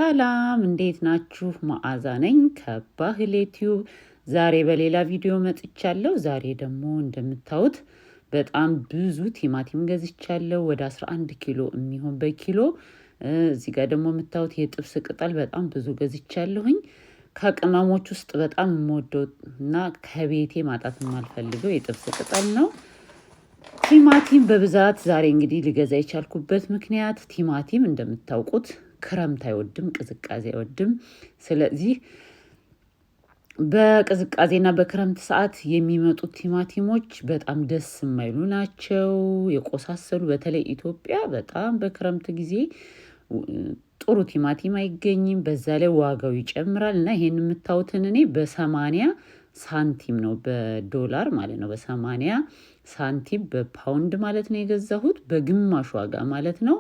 ሰላም እንዴት ናችሁ? መዓዛ ነኝ ከባህሌቲዩብ። ዛሬ በሌላ ቪዲዮ መጥቻለሁ። ዛሬ ደግሞ እንደምታዩት በጣም ብዙ ቲማቲም ገዝቻለሁ። ወደ 11 ኪሎ የሚሆን በኪሎ። እዚህ ጋር ደግሞ የምታዩት የጥብስ ቅጠል በጣም ብዙ ገዝቻለሁኝ። ከቅመሞች ውስጥ በጣም የምወደው እና ከቤቴ ማጣት የማልፈልገው የጥብስ ቅጠል ነው። ቲማቲም በብዛት ዛሬ እንግዲህ ልገዛ የቻልኩበት ምክንያት ቲማቲም እንደምታውቁት ክረምት አይወድም፣ ቅዝቃዜ አይወድም። ስለዚህ በቅዝቃዜና በክረምት ሰዓት የሚመጡት ቲማቲሞች በጣም ደስ የማይሉ ናቸው፣ የቆሳሰሉ። በተለይ ኢትዮጵያ በጣም በክረምት ጊዜ ጥሩ ቲማቲም አይገኝም። በዛ ላይ ዋጋው ይጨምራል እና ይሄን የምታዩትን እኔ በ80 ሳንቲም ነው፣ በዶላር ማለት ነው። በ80 ሳንቲም በፓውንድ ማለት ነው የገዛሁት፣ በግማሽ ዋጋ ማለት ነው።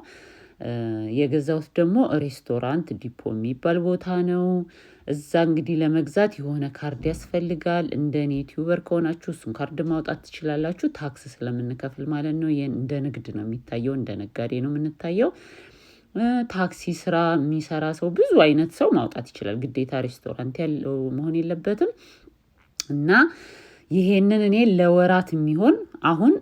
የገዛሁት ደግሞ ሬስቶራንት ዲፖ የሚባል ቦታ ነው። እዛ እንግዲህ ለመግዛት የሆነ ካርድ ያስፈልጋል። እንደኔ ዩቲዩበር ከሆናችሁ እሱን ካርድ ማውጣት ትችላላችሁ፣ ታክስ ስለምንከፍል ማለት ነው። እንደ ንግድ ነው የሚታየው፣ እንደ ነጋዴ ነው የምንታየው። ታክሲ ስራ የሚሰራ ሰው ብዙ አይነት ሰው ማውጣት ይችላል፣ ግዴታ ሬስቶራንት ያለው መሆን የለበትም። እና ይሄንን እኔ ለወራት የሚሆን አሁን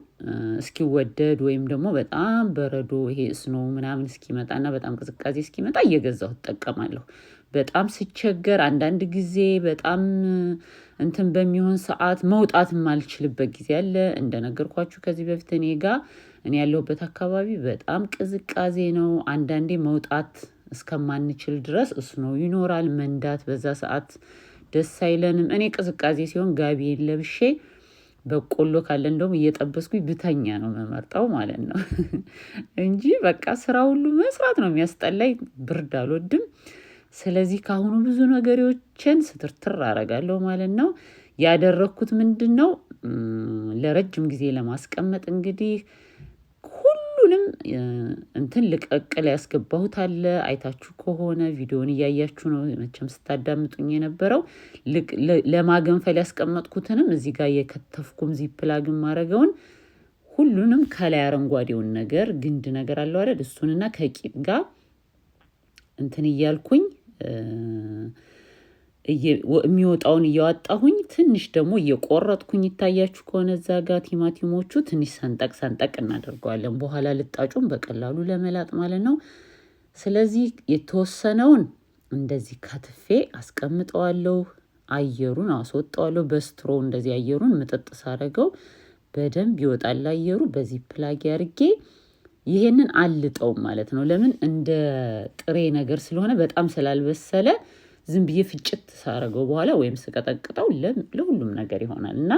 እስኪወደድ ወይም ደግሞ በጣም በረዶ ይሄ ስኖ ምናምን እስኪመጣና በጣም ቅዝቃዜ እስኪመጣ እየገዛሁ እጠቀማለሁ። በጣም ስቸገር አንዳንድ ጊዜ በጣም እንትን በሚሆን ሰዓት መውጣት የማልችልበት ጊዜ አለ። እንደነገርኳችሁ ከዚህ በፊት እኔ ያለሁበት አካባቢ በጣም ቅዝቃዜ ነው። አንዳንዴ መውጣት እስከማንችል ድረስ ስኖ ይኖራል። መንዳት በዛ ሰዓት ደስ አይለንም። እኔ ቅዝቃዜ ሲሆን ጋቢዬን ለብሼ በቆሎ ካለ እንደውም እየጠበስኩኝ ብተኛ ነው መመርጠው ማለት ነው እንጂ በቃ ስራ ሁሉ መስራት ነው የሚያስጠላኝ። ብርድ አልወድም። ስለዚህ ካሁኑ ብዙ ነገሮችን ስትርትር አደርጋለሁ ማለት ነው። ያደረኩት ምንድነው ለረጅም ጊዜ ለማስቀመጥ እንግዲህ ሁሉንም እንትን ልቀቅል ያስገባሁት አለ። አይታችሁ ከሆነ ቪዲዮን እያያችሁ ነው መቼም ስታዳምጡኝ የነበረው። ለማገንፈል ያስቀመጥኩትንም እዚህ ጋር የከተፍኩም ዚፕላግም ማረገውን ሁሉንም ከላይ አረንጓዴውን ነገር ግንድ ነገር አለው አይደል? እሱንና ከቂጥ ጋር እንትን እያልኩኝ የሚወጣውን እያወጣሁኝ ትንሽ ደግሞ እየቆረጥኩኝ ይታያችሁ ከሆነ እዛ ጋር ቲማቲሞቹ ትንሽ ሰንጠቅ እናደርገዋለን፣ በኋላ ልጣጩን በቀላሉ ለመላጥ ማለት ነው። ስለዚህ የተወሰነውን እንደዚህ ከትፌ አስቀምጠዋለሁ፣ አየሩን አስወጣዋለሁ። በስትሮ እንደዚህ አየሩን ምጥጥ ሳረገው በደንብ ይወጣል አየሩ። በዚህ ፕላግ ያርጌ ይሄንን አልጠው ማለት ነው። ለምን እንደ ጥሬ ነገር ስለሆነ በጣም ስላልበሰለ ዝም ብዬ ፍጭት ሳረገው በኋላ ወይም ስቀጠቅጠው ለሁሉም ነገር ይሆናል። እና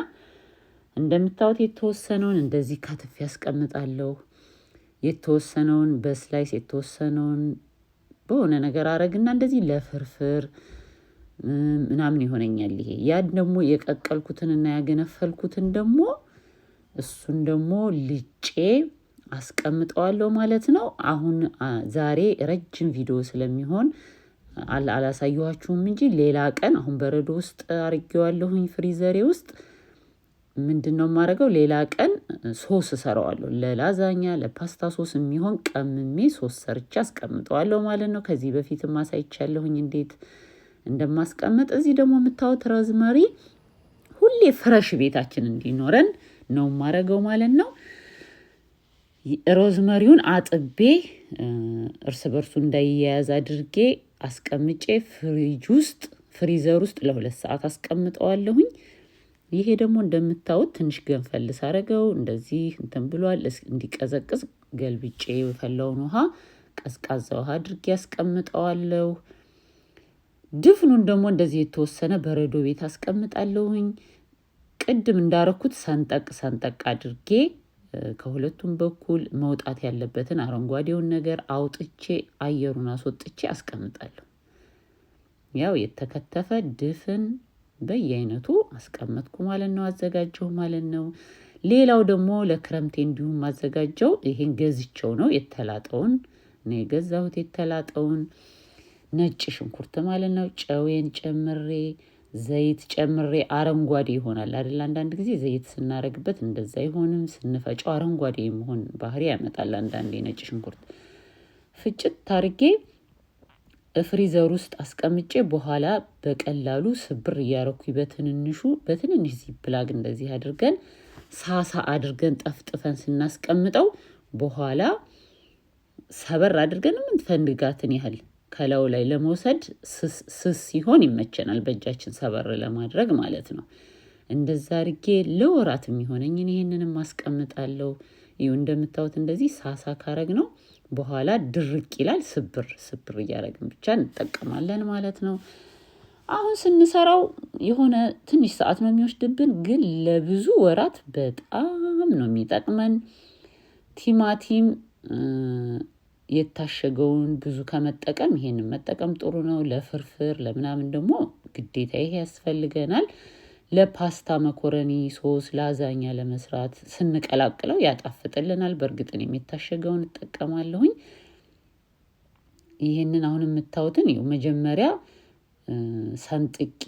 እንደምታዩት የተወሰነውን እንደዚህ ከትፌ ያስቀምጣለሁ። የተወሰነውን በስላይስ የተወሰነውን በሆነ ነገር አረግና እንደዚህ ለፍርፍር ምናምን ይሆነኛል። ይሄ ያን ደግሞ የቀቀልኩትንና ያገነፈልኩትን ደግሞ እሱን ደግሞ ልጬ አስቀምጠዋለሁ ማለት ነው። አሁን ዛሬ ረጅም ቪዲዮ ስለሚሆን አላሳየኋችሁም እንጂ ሌላ ቀን አሁን በረዶ ውስጥ አርጌዋለሁኝ ፍሪዘሬ ውስጥ። ምንድነው የማደርገው ሌላ ቀን ሶስ እሰራዋለሁ። ለላዛኛ ለፓስታ ሶስ የሚሆን ቀምሜ ሶስ ሰርቼ አስቀምጠዋለሁ ማለት ነው። ከዚህ በፊትም አሳይቻለሁኝ እንዴት እንደማስቀምጥ። እዚህ ደግሞ የምታዩት ሮዝመሪ ሁሌ ፍረሽ ቤታችን እንዲኖረን ነው የማደርገው ማለት ነው። ሮዝመሪውን አጥቤ እርስ በርሱ እንዳይያያዝ አድርጌ አስቀምጬ ፍሪዘር ውስጥ ለ2 ሰዓት አስቀምጠዋለሁኝ። ይሄ ደግሞ እንደምታዩት ትንሽ ገንፈል ሳረገው እንደዚህ እንትን ብሏል። እንዲቀዘቅዝ ገልብጬ የፈላውን ውሃ ቀዝቃዛ ውሃ አድርጌ አስቀምጠዋለሁ። ድፍኑን ደግሞ እንደዚህ የተወሰነ በረዶ ቤት አስቀምጣለሁኝ። ቅድም እንዳረኩት ሰንጠቅ አድርጌ ከሁለቱም በኩል መውጣት ያለበትን አረንጓዴውን ነገር አውጥቼ አየሩን አስወጥቼ አስቀምጣለሁ። ያው የተከተፈ ድፍን በየአይነቱ አስቀመጥኩ ማለት ነው፣ አዘጋጀው ማለት ነው። ሌላው ደግሞ ለክረምቴ እንዲሁም አዘጋጀው ይሄን ገዝቼው ነው የተላጠውን ነው የገዛሁት። የተላጠውን ነጭ ሽንኩርት ማለት ነው። ጨዌን ጨምሬ ዘይት ጨምሬ አረንጓዴ ይሆናል አይደል? አንዳንድ ጊዜ ዘይት ስናረግበት እንደዛ አይሆንም። ስንፈጨው አረንጓዴ መሆን ባህሪ ያመጣል አንዳንዴ ነጭ ሽንኩርት። ፍጭት ታርጌ ፍሪዘር ውስጥ አስቀምጬ በኋላ በቀላሉ ስብር ያረኩኝ በትንንሽ ዚፕላግ እንደዚህ አድርገን ሳሳ አድርገን ጠፍጥፈን ስናስቀምጠው በኋላ ሰበር አድርገን ምንፈልጋትን ያህል ከላው ላይ ለመውሰድ ስስ ሲሆን ይመቸናል በእጃችን ሰበር ለማድረግ ማለት ነው። እንደዛ አድርጌ ለወራት የሚሆነኝ ይሄንንም ማስቀምጣለሁ። ይው እንደምታዩት እንደዚህ ሳሳ ካረግ ነው በኋላ ድርቅ ይላል ስብር ያረግን ብቻ እንጠቀማለን ማለት ነው። አሁን ስንሰራው የሆነ ትንሽ ሰዓት ነው የሚወስድብን ግን ለብዙ ወራት በጣም ነው የሚጠቅመን። ቲማቲም የታሸገውን ብዙ ከመጠቀም ይሄንን መጠቀም ጥሩ ነው። ለፍርፍር ለምናምን ደግሞ ግዴታ ይሄ ያስፈልገናል። ለፓስታ መኮረኒ ሶስ ላዛኛ ለመስራት ስንቀላቅለው ያጣፍጥልናል። በርግጥ እኔ የታሸገውን እጠቀማለሁኝ። ይሄንን አሁን የምታዩትን ይው መጀመሪያ ሰንጥቄ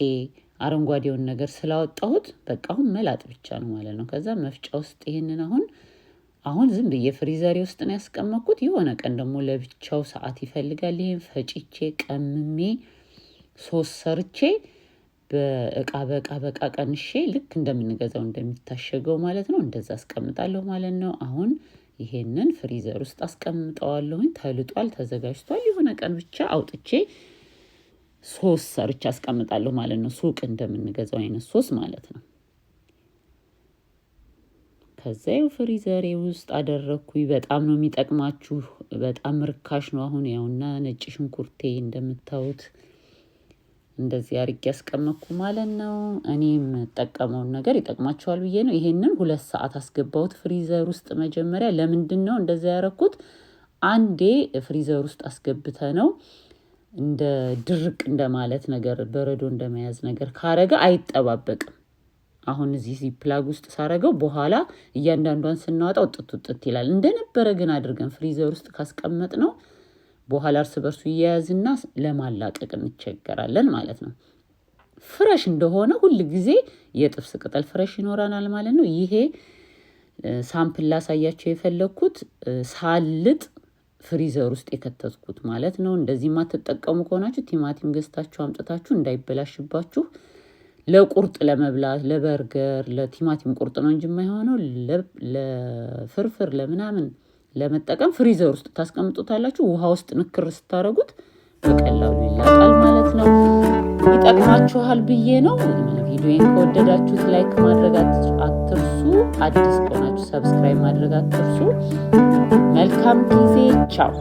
አረንጓዴውን ነገር ስላወጣሁት በቃ አሁን መላጥ ብቻ ነው ማለት ነው። ከዛ መፍጫ ውስጥ ይሄንን አሁን ዝም ብዬ ፍሪዘሬ ውስጥ ነው ያስቀመጥኩት። የሆነ ቀን ደግሞ ለብቻው ሰዓት ይፈልጋል። ይሄን ፈጭቼ ቀምሜ ሶስ ሰርቼ በቃ ቀንሼ ልክ እንደምንገዛው እንደሚታሸገው ማለት ነው እንደዛ አስቀምጣለሁ ማለት ነው። አሁን ይሄንን ፍሪዘር ውስጥ አስቀምጠዋለሁኝ። ተልጧል ተዘጋጅቷል። የሆነ ቀን ብቻ አውጥቼ ሶስ ሰርቼ አስቀምጣለሁ ማለት ነው። ሱቅ እንደምንገዛው አይነት ሶስ ማለት ነው። ከዛው ፍሪዘሬ ውስጥ አደረኩኝ። በጣም ነው የሚጠቅማችሁ። በጣም ርካሽ ነው። አሁን ያውና ነጭ ሽንኩርቴ እንደምታዩት እንደዚህ አርቄ ያስቀመጥኩ ማለት ነው። እኔም ተጠቀመውን ነገር ይጠቅማችኋል ብዬ ነው። ይሄንን 2 ሰዓት አስገባሁት ፍሪዘር ውስጥ መጀመሪያ። ለምንድነው እንደዛ ያረኩት? አንዴ ፍሪዘር ውስጥ አስገብተ ነው እንደ ድርቅ እንደማለት ነገር በረዶ እንደመያዝ ነገር ካረገ አይጠባበቅም። አሁን እዚህ ፕላግ ውስጥ ሳረገው በኋላ እያንዳንዷን ስናወጣው ጥጥጥ ይላል። እንደነበረ ግን አድርገን ፍሪዘር ውስጥ ካስቀመጥ ነው በኋላ እርስ በርሱ ይያዝና ለማላቀቅ እንቸገራለን ማለት ነው። ፍሬሽ እንደሆነ ሁሉ ጊዜ የጥብስ ቅጠል ፍሬሽ ይኖራናል ማለት ነው። ይሄ ሳምፕል ላሳያችሁ የፈለኩት ሳልጥ ፍሪዘር ውስጥ የከተትኩት ማለት ነው። እንደዚህ ማትጠቀሙ ከሆናችሁ ቲማቲም ገዝታችሁ አምጥታችሁ እንዳይበላሽባችሁ ለቁርጥ ለመብላት ለበርገር ለቲማቲም ቁርጥ ነው እንጂ የማይሆነው ለፍርፍር ለምናምን ለመጠቀም ፍሪዘር ውስጥ ታስቀምጡታላችሁ። ውሃ ውስጥ ንክር ስታረጉት በቀላሉ ይላጣል ማለት ነው። ይጠቅማችኋል ብዬ ነው። ቪዲዮን ከወደዳችሁት ላይክ ማድረግ አትርሱ። አዲስ ከሆናችሁ ሰብስክራይብ ማድረግ አትርሱ። መልካም ጊዜ። ቻው።